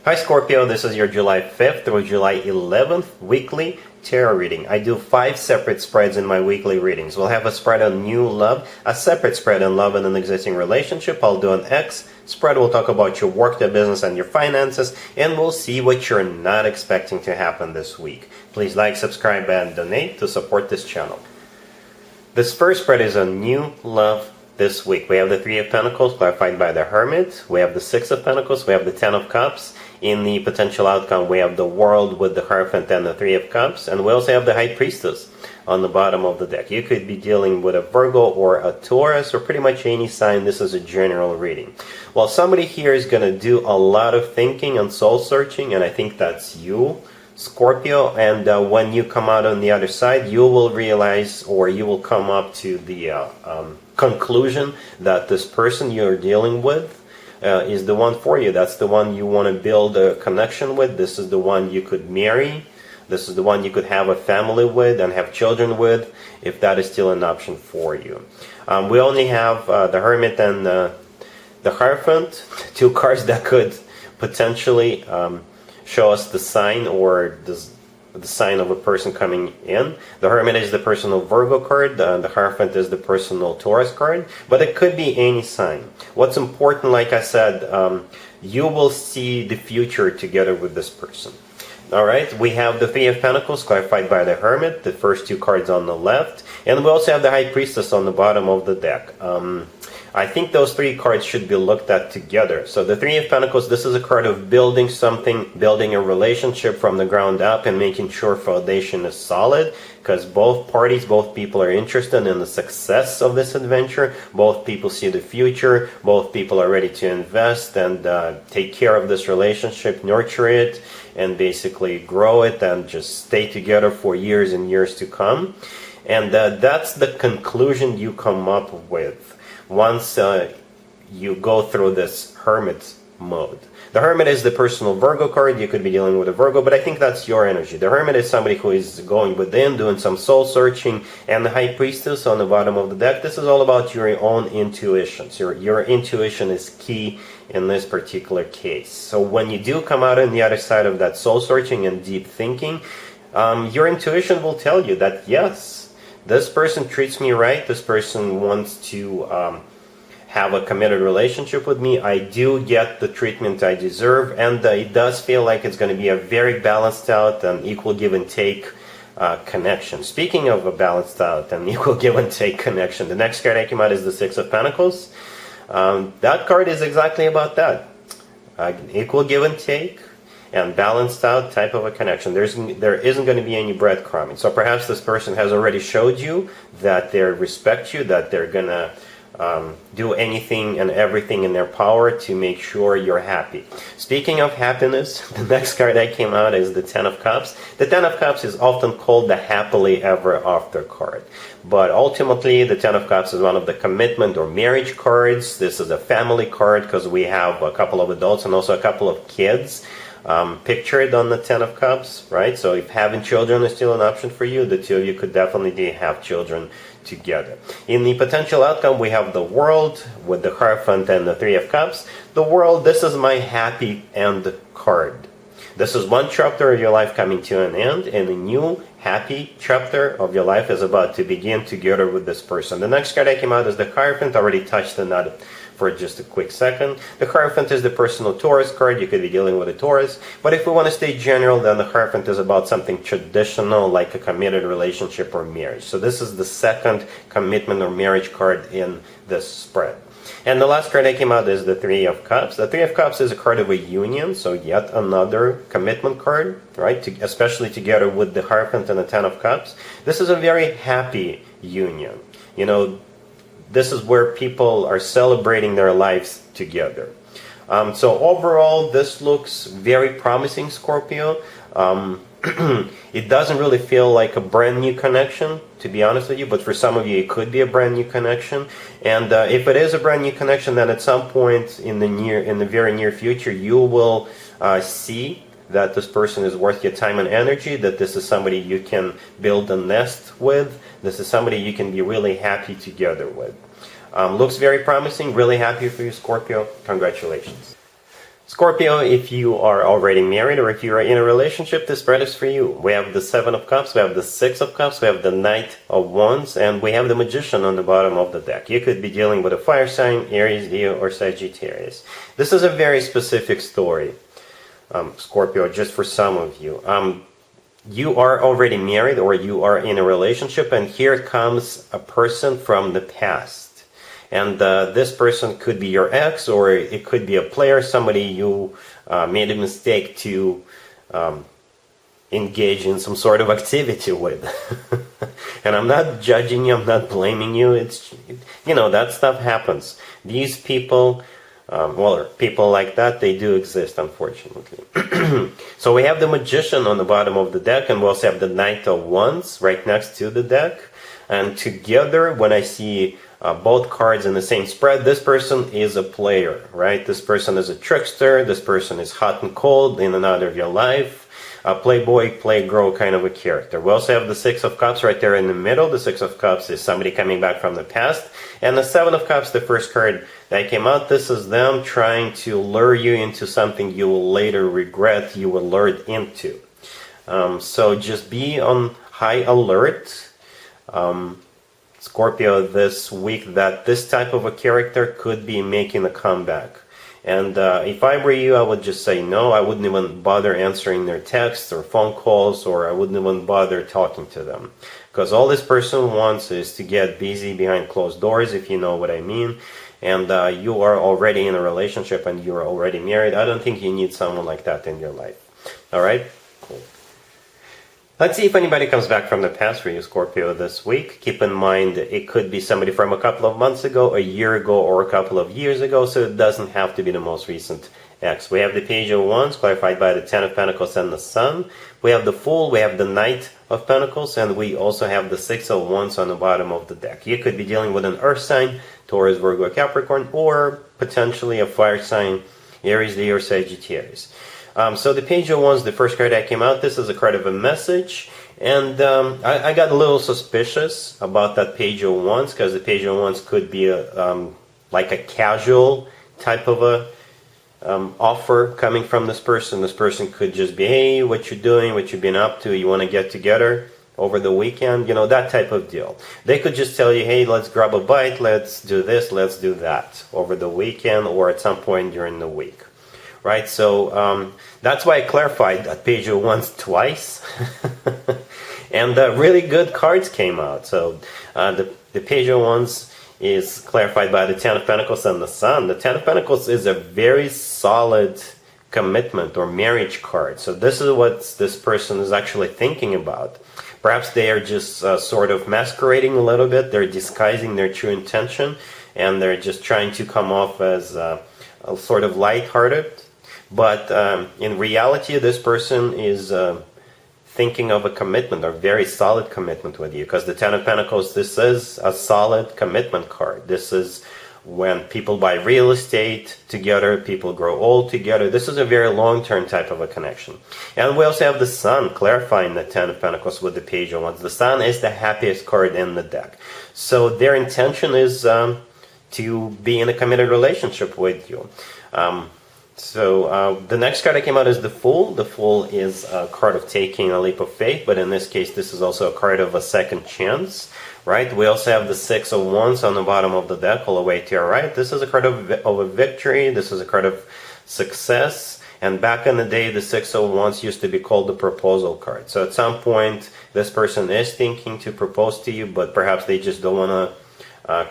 Hi Scorpio, this is your July 5th through July 11th weekly tarot reading. I do 5 separate spreads in my weekly readings. We'll have a spread on new love, a separate spread on love in an existing relationship. I'll do an X spread. We'll talk about your work, your business, and your finances, and we'll see what you're not expecting to happen this week. Please like, subscribe, and donate to support this channel. This first spread is on new love this week. We have the Three of Pentacles clarified by the Hermit. We have the Six of Pentacles. We have the Ten of Cups. In the potential outcome, we have the World with the Hierophant and the Three of Cups. And we also have the High Priestess on the bottom of the deck. You could be dealing with a Virgo or a Taurus or pretty much any sign. This is a general reading. Well, somebody here is going to do a lot of thinking and soul searching, and I think that's you, Scorpio. And when you come out on the other side, you will realize, or you will come up to the conclusion that this person you're dealing with is the one for you. That's the one you want to build a connection with. This is the one you could marry. This is the one you could have a family with and have children with, if that is still an option for you. We only have the Hermit and the Hierophant, 2 cards that could potentially show us the sign or the sign of a person coming in. The Hermit is the personal Virgo card, the Hierophant is the personal Taurus card, but it could be any sign. What's important, like I said, you will see the future together with this person. Alright, we have the Three of Pentacles clarified by the Hermit, the first 2 cards on the left, and we also have the High Priestess on the bottom of the deck. I think those 3 cards should be looked at together. So the Three of Pentacles, this is a card of building something, building a relationship from the ground up and making sure foundation is solid, because both parties, both people are interested in the success of this adventure. Both people see the future. Both people are ready to invest and take care of this relationship, nurture it, and basically grow it and just stay together for years and years to come. And that's the conclusion you come up with once you go through this Hermit mode. The Hermit is the personal Virgo card. You could be dealing with a Virgo, but I think that's your energy. The Hermit is somebody who is going within, doing some soul searching, and the High Priestess on the bottom of the deck, this is all about your own intuitions. Your intuition is key in this particular case. So when you do come out on the other side of that soul searching and deep thinking, your intuition will tell you that, yes, this person treats me right, this person wants to have a committed relationship with me, I do get the treatment I deserve, and it does feel like it's going to be a very balanced out and equal give and take connection. Speaking of a balanced out and equal give and take connection, the next card that came out is the Six of Pentacles. That card is exactly about that. Equal give and take and balanced out type of a connection. There isn't going to be any breadcrumbing. So perhaps this person has already showed you that they respect you, that they're going to do anything and everything in their power to make sure you're happy. Speaking of happiness, the next card that came out is the Ten of Cups. The Ten of Cups is often called the happily ever after card. But ultimately, the Ten of Cups is one of the commitment or marriage cards. This is a family card because we have a couple of adults and also a couple of kids pictured on the Ten of Cups, right? So if having children is still an option for you, the two of you could definitely have children together. In the potential outcome, we have the World with the Hierophant and the Three of Cups. The World, this is my happy end card. This is one chapter of your life coming to an end, and a new happy chapter of your life is about to begin together with this person. The next card that came out is the Hierophant. I already touched on that for just a quick second. The Hierophant is the personal Taurus card. You could be dealing with a Taurus. But if we want to stay general, then the Hierophant is about something traditional like a committed relationship or marriage. So this is the second commitment or marriage card in this spread. And the last card that came out is the Three of Cups. The Three of Cups is a card of a union, so yet another commitment card, right? Especially together with the Hierophant and the Ten of Cups. This is a very happy union. You know, this is where people are celebrating their lives together. So overall, this looks very promising, Scorpio. It doesn't really feel like a brand new connection, to be honest with you, but for some of you it could be a brand new connection. And if it is a brand new connection, then at some point in the very near future, you will see that this person is worth your time and energy, that this is somebody you can build a nest with, this is somebody you can be really happy together with. Looks very promising, really happy for you, Scorpio. Congratulations. Scorpio, if you are already married or if you are in a relationship, this spread is for you. We have the Seven of Cups, we have the Six of Cups, we have the Knight of Wands, and we have the Magician on the bottom of the deck. You could be dealing with a fire sign, Aries, Leo, or Sagittarius. This is a very specific story, Scorpio, just for some of you. You are already married or you are in a relationship, and here comes a person from the past. And this person could be your ex, or it could be a player, somebody you made a mistake to engage in some sort of activity with. And I'm not judging you, I'm not blaming you. It's, that stuff happens. These people, people like that, they do exist, unfortunately. So we have the Magician on the bottom of the deck, and we also have the Knight of Wands right next to the deck. And together, when I see both cards in the same spread, this person is a player, right? This person is a trickster. This person is hot and cold, in and out of your life. A playboy, playgirl kind of a character. We also have the Six of Cups right there in the middle. The Six of Cups is somebody coming back from the past. And the Seven of Cups, the first card that came out, this is them trying to lure you into something you will later regret you were lured into. So just be on high alert, Scorpio, this week, that this type of a character could be making a comeback. And if I were you, I would just say no. I wouldn't even bother answering their texts or phone calls, or I wouldn't even bother talking to them. Because all this person wants is to get busy behind closed doors, if you know what I mean. And you are already in a relationship and you are already married. I don't think you need someone like that in your life. All right? Cool. Let's see if anybody comes back from the past for you, Scorpio, this week. Keep in mind, it could be somebody from a couple of months ago, a year ago, or a couple of years ago, so it doesn't have to be the most recent ex. We have the Page of Wands, clarified by the Ten of Pentacles and the Sun. We have the Fool, we have the Knight of Pentacles, and we also have the Six of Wands on the bottom of the deck. You could be dealing with an Earth sign, Taurus, Virgo, Capricorn, or potentially a fire sign, Aries, Leo, or Sagittarius. So the Page of Wands, the first card that came out, this is a card of a message. And I got a little suspicious about that Page of Wands, because the Page of Wands could be like a casual type of a offer coming from this person. This person could just be, hey, what you doing, what you been up to, you want to get together over the weekend, that type of deal. They could just tell you, hey, let's grab a bite, let's do this, let's do that over the weekend or at some point during the week. Right, so that's why I clarified that Page of Wands twice. And really good cards came out. So the Page of Wands is clarified by the Ten of Pentacles and the Sun. The Ten of Pentacles is a very solid commitment or marriage card. So this is what this person is actually thinking about. Perhaps they are just sort of masquerading a little bit. They're disguising their true intention, and they're just trying to come off as a sort of lighthearted. But in reality, this person is thinking of a commitment, a very solid commitment with you. Because the Ten of Pentacles, this is a solid commitment card. This is when people buy real estate together, people grow old together. This is a very long-term type of a connection. And we also have the Sun clarifying the Ten of Pentacles with the Page of Wands. The Sun is the happiest card in the deck. So their intention is to be in a committed relationship with you. So the next card that came out is the Fool. The Fool is a card of taking a leap of faith, but in this case, this is also a card of a second chance, right? We also have the Six of Wands on the bottom of the deck, all the way to your right. This is a card of a victory. This is a card of success. And back in the day, the Six of Wands used to be called the proposal card. So at some point, this person is thinking to propose to you, but perhaps they just don't want to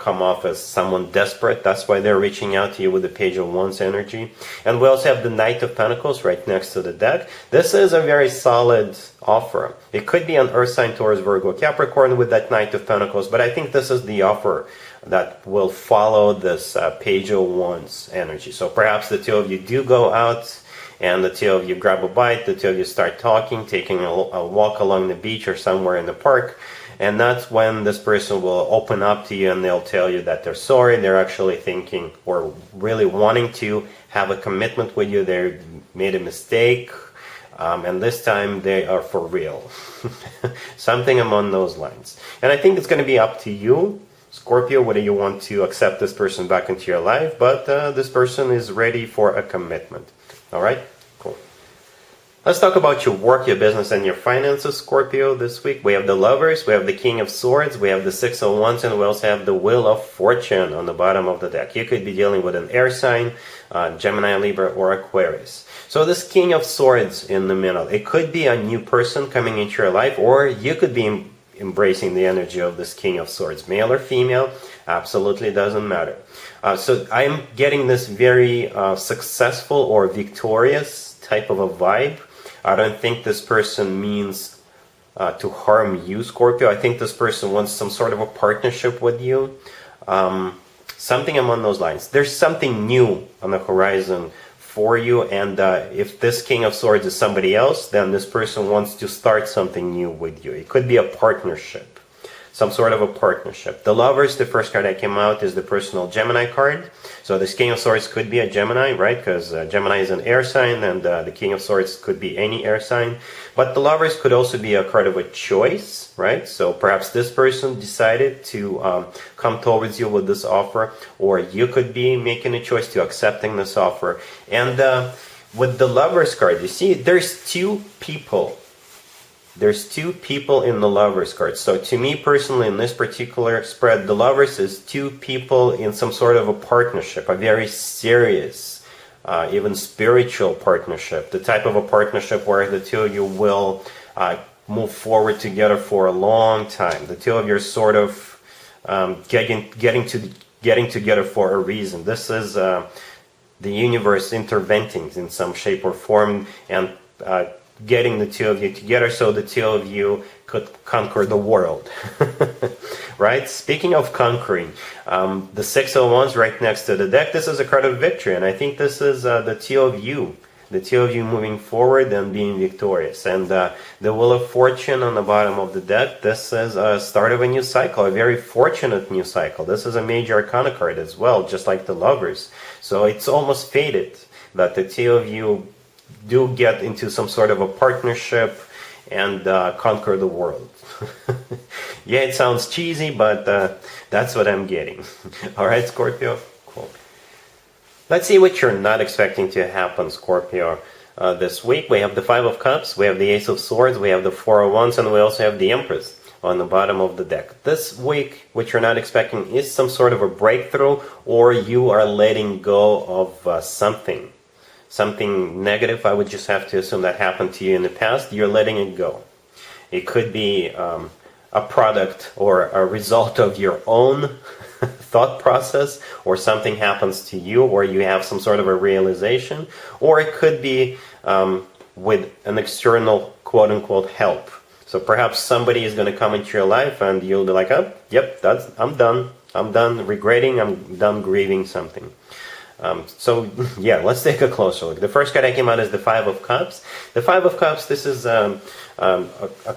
come off as someone desperate. That's why they're reaching out to you with the Page of Wands energy. And we also have the Knight of Pentacles right next to the deck. This is a very solid offer. It could be an Earth sign, Taurus, Virgo, Capricorn with that Knight of Pentacles, but I think this is the offer that will follow this Page of Wands energy. So perhaps the two of you do go out, and the two of you grab a bite, the two of you start talking, taking a walk along the beach or somewhere in the park. And that's when this person will open up to you and they'll tell you that they're sorry. They're actually thinking or really wanting to have a commitment with you. They made a mistake. And this time they are for real. Something among those lines. And I think it's going to be up to you Scorpio, whether you want to accept this person back into your life, but this person is ready for a commitment. All right? Cool. Let's talk about your work, your business, and your finances, Scorpio, this week. We have the Lovers, we have the King of Swords, we have the Six of Wands, and we also have the Wheel of Fortune on the bottom of the deck. You could be dealing with an air sign, Gemini, Libra, or Aquarius. So this King of Swords in the middle, it could be a new person coming into your life, or you could be embracing the energy of this King of Swords. Male or female, absolutely doesn't matter. So I'm getting this very successful or victorious type of a vibe. I don't think this person means to harm you, Scorpio. I think this person wants some sort of a partnership with you. Something along those lines. There's something new on the horizon for you, and if this King of Swords is somebody else, then this person wants to start something new with you. It could be a partnership, some sort of a partnership. The Lovers, the first card that came out, is the personal Gemini card. So this King of Swords could be a Gemini, right? Because Gemini is an air sign, and the King of Swords could be any air sign. But the Lovers could also be a card of a choice, right? So perhaps this person decided to come towards you with this offer, or you could be making a choice to accepting this offer. And with the Lovers card, you see, there's two people. There's two people in the Lovers card. So to me personally, in this particular spread, the Lovers is two people in some sort of a partnership, a very serious, even spiritual partnership, the type of a partnership where the two of you will move forward together for a long time. The two of you are sort of getting together for a reason. This is the universe intervening in some shape or form and getting the two of you together so the two of you could conquer the world. Right? Speaking of conquering, the Six of Wands right next to the deck, this is a card of victory, and I think this is the two of you moving forward and being victorious. And the Wheel of Fortune on the bottom of the deck, this is a start of a new cycle, a very fortunate new cycle. This is a major arcana card as well, just like the Lovers. So it's almost fated that the two of you do get into some sort of a partnership and conquer the world. Yeah, it sounds cheesy, but that's what I'm getting. All right, Scorpio? Cool. Let's see what you're not expecting to happen, Scorpio, this week. We have the Five of Cups, we have the Ace of Swords, we have the Four of Wands, and we also have the Empress on the bottom of the deck. This week, what you're not expecting is some sort of a breakthrough, or you are letting go of something negative. I would just have to assume that happened to you in the past. You're letting it go. It could be a product or a result of your own thought process, or something happens to you, or you have some sort of a realization, or it could be with an external quote-unquote help. So perhaps somebody is going to come into your life and you'll be like, oh, yep, I'm done regretting, I'm done grieving something. So yeah, let's take a closer look. The first card that came out is the Five of Cups. The Five of Cups, this is a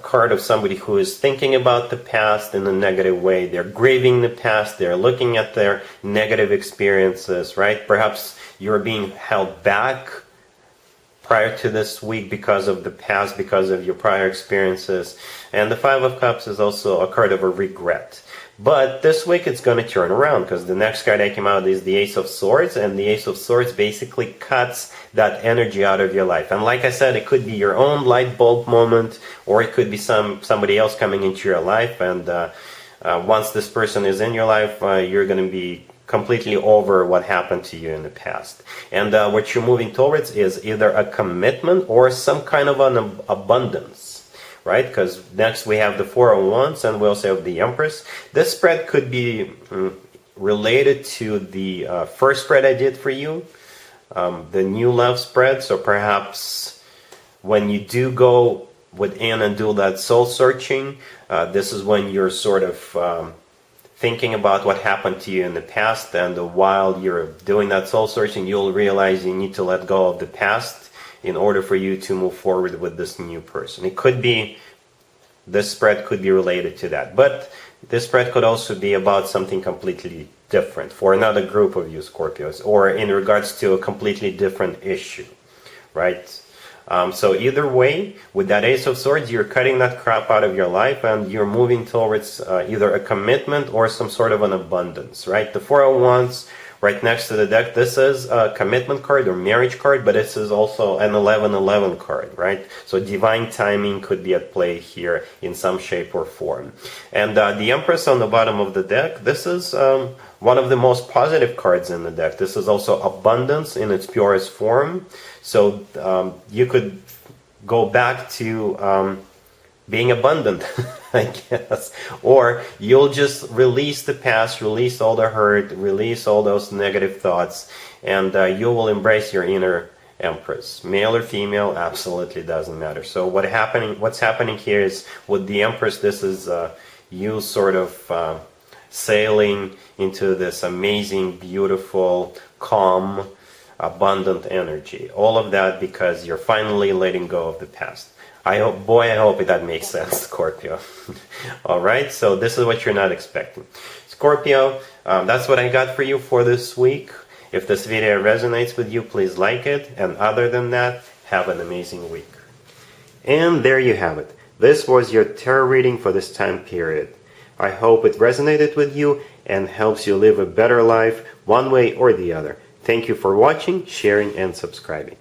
card of somebody who is thinking about the past in a negative way. They're grieving the past. They're looking at their negative experiences, right? Perhaps you're being held back prior to this week because of the past, because of your prior experiences. And the Five of Cups is also a card of a regret. But this week it's going to turn around, because the next card that came out is the Ace of Swords, and the Ace of Swords basically cuts that energy out of your life. And like I said, it could be your own light bulb moment, or it could be somebody else coming into your life, and once this person is in your life, you're going to be completely over what happened to you in the past. And what you're moving towards is either a commitment or some kind of an abundance. Right? Because next we have the Four of Wands, and we also have the Empress. This spread could be related to the first spread I did for you, the new love spread. So perhaps when you do go within and do that soul searching, this is when you're sort of thinking about what happened to you in the past, and while you're doing that soul searching, you'll realize you need to let go of the past in order for you to move forward with this new person. It could be, this spread could be related to that. But this spread could also be about something completely different for another group of you Scorpios, or in regards to a completely different issue, right? So either way, with that Ace of Swords, you're cutting that crap out of your life and you're moving towards either a commitment or some sort of an abundance, right? The Four of Wands right next to the deck, this is a commitment card or marriage card, but this is also an 11-11 card, right? So divine timing could be at play here in some shape or form. And the Empress on the bottom of the deck, this is one of the most positive cards in the deck. This is also abundance in its purest form. So you could go back to being abundant, I guess. Or you'll just release the past, release all the hurt, release all those negative thoughts, and you will embrace your inner Empress. Male or female, absolutely doesn't matter. So what's happening here is with the Empress, this is you sort of sailing into this amazing, beautiful, calm, abundant energy. All of that because you're finally letting go of the past. I hope that makes sense, Scorpio. All right, so this is what you're not expecting. Scorpio, that's what I got for you for this week. If this video resonates with you, please like it. And other than that, have an amazing week. And there you have it. This was your tarot reading for this time period. I hope it resonated with you and helps you live a better life one way or the other. Thank you for watching, sharing, and subscribing.